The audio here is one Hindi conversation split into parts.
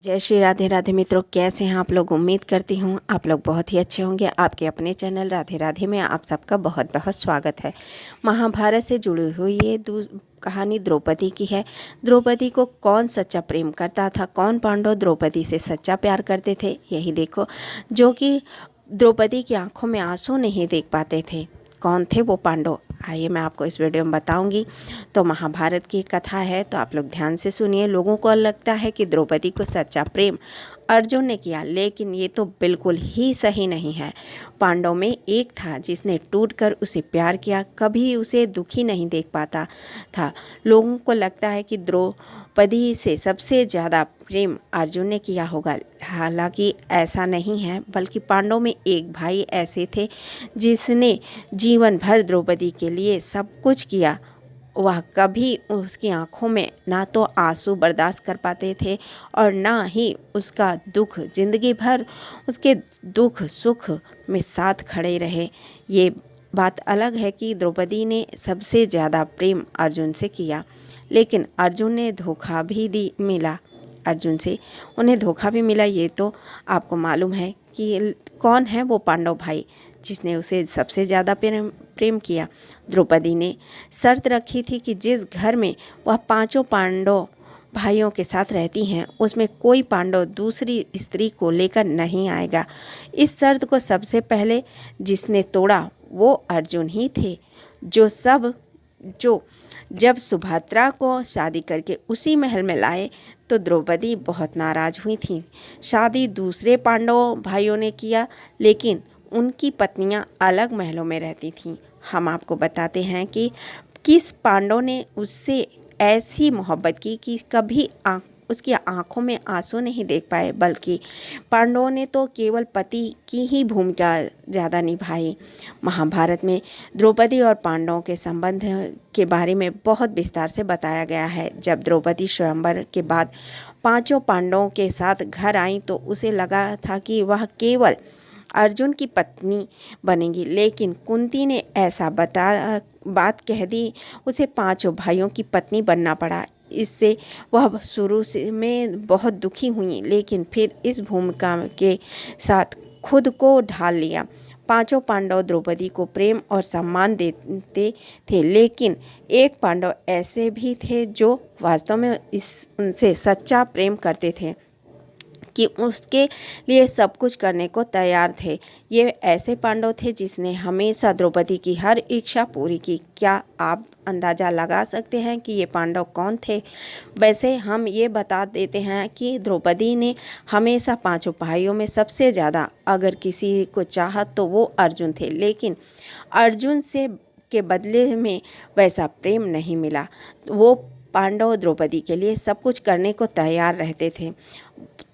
जय श्री राधे राधे मित्रों, कैसे हैं आप लोग। उम्मीद करती हूँ आप लोग बहुत ही अच्छे होंगे। आपके अपने चैनल राधे राधे में आप सबका बहुत बहुत स्वागत है। महाभारत से जुड़ी हुई ये कहानी द्रौपदी की है। द्रौपदी को कौन सच्चा प्रेम करता था, कौन पांडव द्रौपदी से सच्चा प्यार करते थे, यही देखो। जो कि द्रौपदी की आंखों में आंसू नहीं देख पाते थे, कौन थे वो पांडव, आइए मैं आपको इस वीडियो में बताऊंगी। तो महाभारत की कथा है, तो आप लोग ध्यान से सुनिए। लोगों को लगता है कि द्रौपदी को सच्चा प्रेम अर्जुन ने किया, लेकिन ये तो बिल्कुल ही सही नहीं है। पांडव में एक था जिसने टूटकर उसे प्यार किया, कभी उसे दुखी नहीं देख पाता था। लोगों को लगता है कि द्रौपदी से सबसे ज़्यादा प्रेम अर्जुन ने किया होगा, हालांकि ऐसा नहीं है। बल्कि पांडव में एक भाई ऐसे थे जिसने जीवन भर द्रौपदी के लिए सब कुछ किया। वह कभी उसकी आंखों में ना तो आंसू बर्दाश्त कर पाते थे और ना ही उसका दुख, जिंदगी भर उसके दुख सुख में साथ खड़े रहे। ये बात अलग है कि द्रौपदी ने सबसे ज़्यादा प्रेम अर्जुन से किया, लेकिन अर्जुन ने धोखा भी मिला। अर्जुन से उन्हें धोखा भी मिला, ये तो आपको मालूम है कि कौन है वो पांडव भाई जिसने उसे सबसे ज़्यादा प्रेम किया। द्रौपदी ने शर्त रखी थी कि जिस घर में वह पांचों पांडव भाइयों के साथ रहती हैं, उसमें कोई पांडव दूसरी स्त्री को लेकर नहीं आएगा। इस शर्त को सबसे पहले जिसने तोड़ा वो अर्जुन ही थे। जो जब सुभद्रा को शादी करके उसी महल में लाए तो द्रौपदी बहुत नाराज़ हुई थी। शादी दूसरे पांडव भाइयों ने किया, लेकिन उनकी पत्नियां अलग महलों में रहती थीं। हम आपको बताते हैं कि किस पांडव ने उससे ऐसी मोहब्बत की कि कभी उसकी आंखों में आंसू नहीं देख पाए, बल्कि पांडवों ने तो केवल पति की ही भूमिका ज़्यादा निभाई। महाभारत में द्रौपदी और पांडवों के संबंध के बारे में बहुत विस्तार से बताया गया है। जब द्रौपदी स्वयंवर के बाद पांचों पांडवों के साथ घर आई तो उसे लगा था कि वह केवल अर्जुन की पत्नी बनेगी, लेकिन कुंती ने ऐसा बात कह दी, उसे पांचों भाइयों की पत्नी बनना पड़ा। इससे वह शुरू से में बहुत दुखी हुई, लेकिन फिर इस भूमिका के साथ खुद को ढाल लिया। पांचों पांडव द्रौपदी को प्रेम और सम्मान देते थे, लेकिन एक पांडव ऐसे भी थे जो वास्तव में उनसे सच्चा प्रेम करते थे, कि उसके लिए सब कुछ करने को तैयार थे। ये ऐसे पांडव थे जिसने हमेशा द्रौपदी की हर इच्छा पूरी की। क्या आप अंदाज़ा लगा सकते हैं कि ये पांडव कौन थे? वैसे हम ये बता देते हैं कि द्रौपदी ने हमेशा पांचों भाइयों में सबसे ज़्यादा अगर किसी को चाहा तो वो अर्जुन थे, लेकिन अर्जुन से के बदले में वैसा प्रेम नहीं मिला। वो पांडव द्रौपदी के लिए सब कुछ करने को तैयार रहते थे।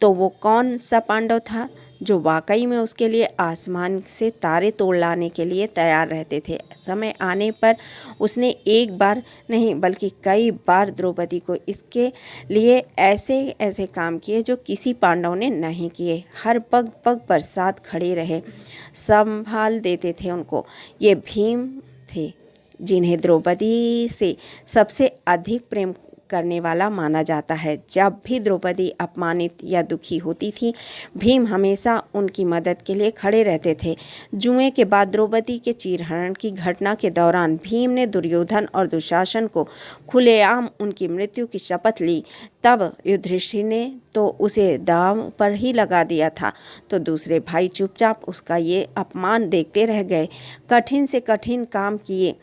तो वो कौन सा पांडव था जो वाकई में उसके लिए आसमान से तारे तोड़ लाने के लिए तैयार रहते थे? समय आने पर उसने एक बार नहीं बल्कि कई बार द्रौपदी को इसके लिए ऐसे ऐसे काम किए जो किसी पांडव ने नहीं किए। हर पग पग पर साथ खड़े रहे, संभाल देते थे उनको। ये भीम थे जिन्हें द्रौपदी से सबसे अधिक प्रेम करने वाला माना जाता है। जब भी द्रौपदी अपमानित या दुखी होती थी, भीम हमेशा उनकी मदद के लिए खड़े रहते थे। जुए के बाद द्रौपदी के चीरहरण की घटना के दौरान भीम ने दुर्योधन और दुशासन को खुलेआम उनकी मृत्यु की शपथ ली। तब युधिष्ठिर ने तो उसे दांव पर ही लगा दिया था, तो दूसरे भाई चुपचाप उसका ये अपमान देखते रह गए। कठिन से कठिन काम किए।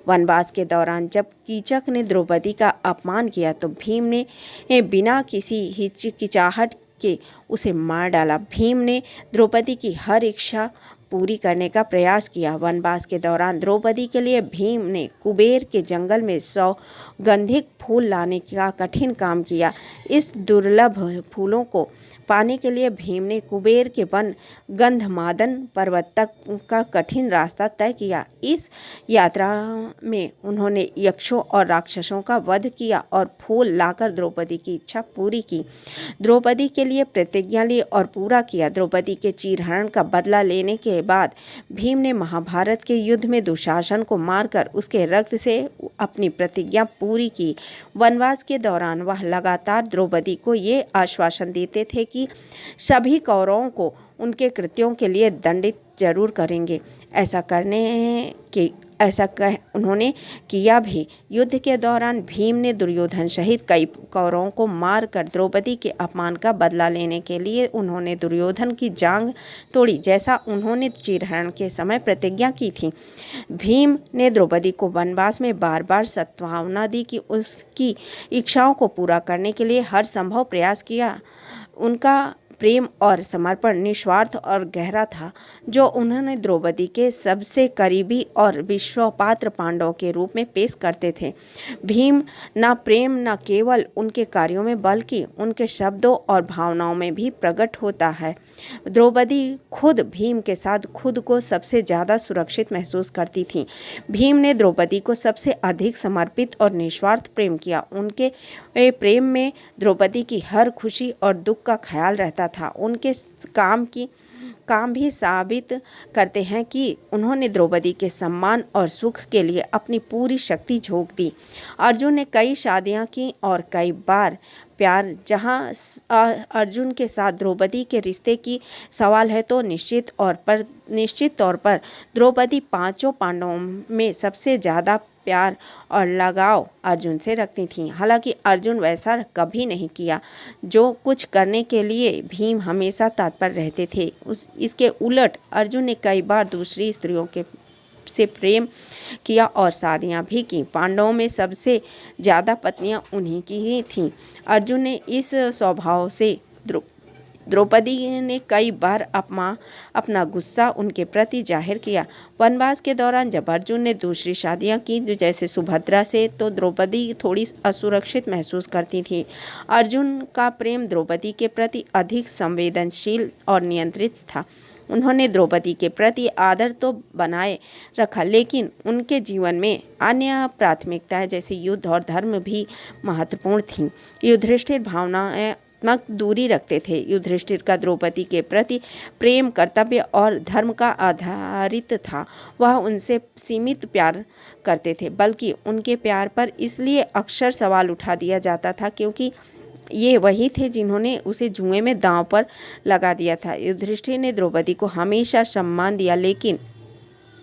वनवास के दौरान जब कीचक ने द्रौपदी का अपमान किया तो भीम ने बिना किसी हिचकिचाहट के उसे मार डाला। भीम ने द्रौपदी की हर इच्छा पूरी करने का प्रयास किया। वनवास के दौरान द्रौपदी के लिए भीम ने कुबेर के जंगल में सौगंधिक फूल लाने का कठिन काम किया। इस दुर्लभ फूलों को पाने के लिए भीम ने कुबेर के वन गंधमादन पर्वत तक का कठिन रास्ता तय किया। इस यात्रा में उन्होंने यक्षों और राक्षसों का वध किया और फूल लाकर द्रौपदी की इच्छा पूरी की। द्रौपदी के लिए प्रतिज्ञा ली और पूरा किया। द्रौपदी के चीरहरण का बदला लेने के के बाद भीम ने महाभारत के युद्ध में दुशासन को मारकर उसके रक्त से अपनी प्रतिज्ञा पूरी की। वनवास के दौरान वह लगातार द्रौपदी को ये आश्वासन देते थे कि सभी कौरवों को उनके कृत्यों के लिए दंडित जरूर करेंगे। उन्होंने किया भी। युद्ध के दौरान भीम ने दुर्योधन सहित कई कौरवों को मारकर द्रौपदी के अपमान का बदला लेने के लिए उन्होंने दुर्योधन की जांघ तोड़ी, जैसा उन्होंने चीरहरण के समय प्रतिज्ञा की थी। भीम ने द्रौपदी को वनवास में बार बार सद्भावना दी कि उसकी इच्छाओं को पूरा करने के लिए हर संभव प्रयास किया। उनका प्रेम और समर्पण निस्वार्थ और गहरा था, जो उन्होंने द्रौपदी के सबसे करीबी और विश्वासपात्र पांडवों के रूप में पेश करते थे। भीम न प्रेम न केवल उनके कार्यों में बल्कि उनके शब्दों और भावनाओं में भी प्रकट होता है। द्रौपदी खुद भीम के साथ खुद को सबसे ज़्यादा सुरक्षित महसूस करती थी। भीम ने द्रौपदी को सबसे अधिक समर्पित और निस्वार्थ प्रेम किया। उनके प्रेम में द्रौपदी की हर खुशी और दुख का ख्याल रहता था। उनके काम भी साबित करते हैं कि उन्होंने द्रौपदी के सम्मान और सुख के लिए अपनी पूरी शक्ति झोंक दी। अर्जुन ने कई शादियां की और कई बार प्यार। जहां अर्जुन के साथ द्रौपदी के रिश्ते की सवाल है तो निश्चित तौर पर द्रौपदी पांचों पांडवों में सबसे ज़्यादा प्यार और लगाव अर्जुन से रखती थीं। हालांकि अर्जुन वैसा कभी नहीं किया। जो कुछ करने के लिए भीम हमेशा तत्पर रहते थे। इसके उलट अर्जुन ने कई बार दूसरी स्त्रियों से प्रेम किया और शादियां भी की। पांडवों में सबसे ज़्यादा पत्नियां उन्हीं की ही थीं। अर्जुन ने इस स्वभाव से द्रौपदी ने कई बार अपना गुस्सा उनके प्रति जाहिर किया। वनवास के दौरान जब अर्जुन ने दूसरी शादियां की, जैसे सुभद्रा से, तो द्रौपदी थोड़ी असुरक्षित महसूस करती थी। अर्जुन का प्रेम द्रौपदी के प्रति अधिक संवेदनशील और नियंत्रित था। उन्होंने द्रौपदी के प्रति आदर तो बनाए रखा, लेकिन उनके जीवन में अन्य प्राथमिकताएं जैसे युद्ध और धर्म भी महत्वपूर्ण थीं। युधिष्ठिर भावनात्मक दूरी रखते थे। युधिष्ठिर का द्रौपदी के प्रति प्रेम कर्तव्य और धर्म का आधारित था। वह उनसे सीमित प्यार करते थे, बल्कि उनके प्यार पर इसलिए अक्सर सवाल उठा दिया जाता था क्योंकि ये वही थे जिन्होंने उसे जुए में दांव पर लगा दिया था। युधिष्ठिर ने द्रौपदी को हमेशा सम्मान दिया, लेकिन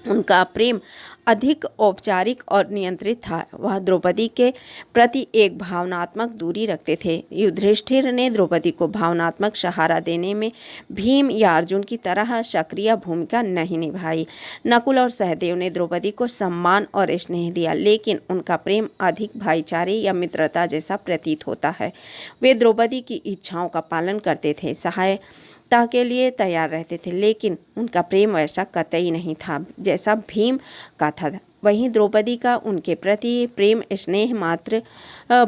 उनका प्रेम अधिक औपचारिक और नियंत्रित था। वह द्रौपदी के प्रति एक भावनात्मक दूरी रखते थे। युधिष्ठिर ने द्रौपदी को भावनात्मक सहारा देने में भीम या अर्जुन की तरह सक्रिय भूमिका नहीं निभाई। नकुल और सहदेव ने द्रौपदी को सम्मान और स्नेह दिया, लेकिन उनका प्रेम अधिक भाईचारे या मित्रता जैसा प्रतीत होता है। वे द्रौपदी की इच्छाओं का पालन करते थे, सहायता के लिए तैयार रहते थे, लेकिन उनका प्रेम वैसा कतई नहीं था जैसा भीम का था। वहीं द्रौपदी का उनके प्रति प्रेम स्नेह मात्र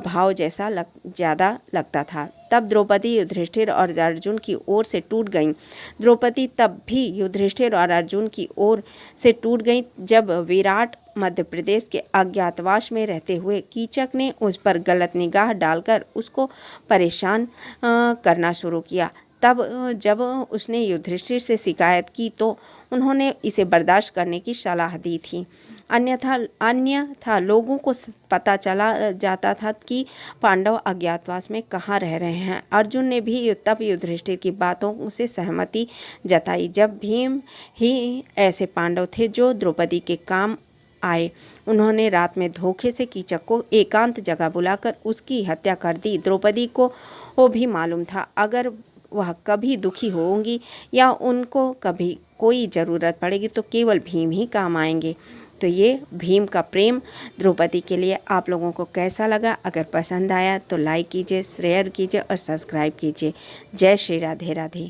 भाव जैसा ज़्यादा लगता था। तब द्रौपदी युधिष्ठिर और अर्जुन की ओर से टूट गईं। द्रौपदी तब भी युधिष्ठिर और अर्जुन की ओर से टूट गईं जब विराट मध्य प्रदेश के अज्ञातवास में रहते हुए कीचक ने उस पर गलत निगाह डालकर उसको परेशान करना शुरू किया। तब जब उसने युधिष्ठिर से शिकायत की तो उन्होंने इसे बर्दाश्त करने की सलाह दी थी। अन्यथा लोगों को पता चला जाता था कि पांडव अज्ञातवास में कहाँ रह रहे हैं। अर्जुन ने भी तब युधिष्ठिर की बातों से सहमति जताई। जब भीम ही ऐसे पांडव थे जो द्रौपदी के काम आए। उन्होंने रात में धोखे से कीचक को एकांत जगह बुलाकर उसकी हत्या कर दी। द्रौपदी को वो भी मालूम था अगर वह कभी दुखी होंगी या उनको कभी कोई ज़रूरत पड़ेगी तो केवल भीम ही काम आएंगे। तो ये भीम का प्रेम द्रौपदी के लिए आप लोगों को कैसा लगा? अगर पसंद आया तो लाइक कीजिए, शेयर कीजिए और सब्सक्राइब कीजिए। जय श्री राधे राधे।